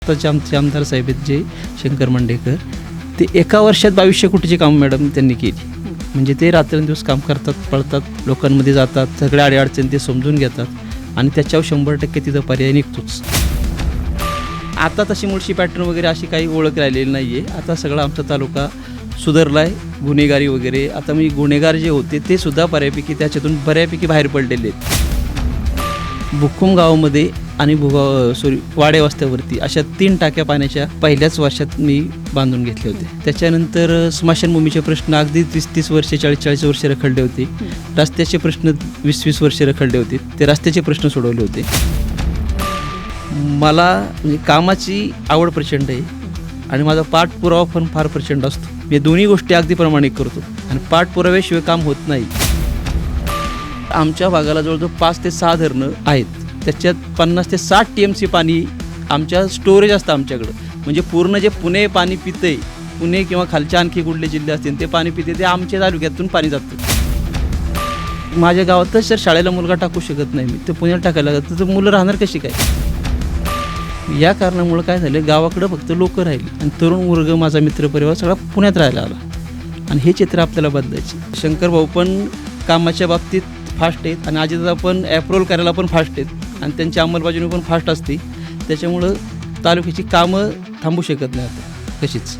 आत्ताचे आमचे आमदार साहेब आहेत जे शंकर मांडेकर, ते एका वर्षात 2200 कोटीची कामं मॅडम त्यांनी केली. म्हणजे ते रात्रंदिवस काम करतात, पळतात, लोकांमध्ये जातात, सगळ्या अडीअडचणी ते समजून घेतात आणि त्याच्यावर 100% तिथं पर्याय निघतोच. आता तशी मुळशी पॅटर्न वगैरे अशी काही ओळख राहिलेली नाही आहे. आता सगळा आमचा तालुका सुधारला आहे. गुन्हेगारी वगैरे आता मी गुन्हेगार जे होते ते सुद्धा बऱ्यापैकी त्याच्यातून बऱ्यापैकी बाहेर पडलेले आहेत. बुक्कुम गावामध्ये आणि वाडे वस्त्यावरती अशा 3 टाक्या पाण्याच्या पहिल्याच वर्षात मी बांधून घेतले होते. त्याच्यानंतर स्मशानभूमीचे प्रश्न अगदी 30-30 वर्षे 40-40 वर्षे रखडले होते. रस्त्याचे प्रश्न 20-20 वर्षे रखडले होते. ते रस्त्याचे प्रश्न सोडवले होते. मला म्हणजे कामाची आवड प्रचंड आहे आणि माझा पाठपुरावा पण फार प्रचंड असतो. मी दोन्ही गोष्टी अगदी प्रामाणिक करतो आणि पाठपुराव्याशिवाय काम होत नाही. आमच्या भागाला जवळजवळ 5 ते 6 धरणं आहेत. त्याच्यात 50 ते 60 TMC पाणी आमच्या स्टोरेज असतं आमच्याकडं. म्हणजे पूर्ण जे पुणे पाणी पिते, पुणे किंवा खालच्या आणखी कुठले जिल्हे असतील ते पाणी पिते, ते आमच्या तालुक्यातून पाणी जातं. माझ्या गावातच जर शाळेला मुलगा टाकू शकत नाही मी, तर पुण्याला टाकायला लागतं, तर मुलं राहणार कशी काय? या कारणामुळं काय झालं, गावाकडं फक्त लोक राहिली आणि तरुण वर्ग माझा मित्रपरिवार सगळा पुण्यात राहायला आला आणि हे चित्र आपल्याला बदलायचे. शंकर भाऊ पण कामाच्या बाबतीत फास्ट आहेत आणि अजितदादा पण ॲप्रोल करायला पण फास्ट आहेत आणि त्यांची अंमलबजावणी पण फास्ट असते. त्याच्यामुळं तालुक्याची कामं थांबू शकत नाही आता कशीच.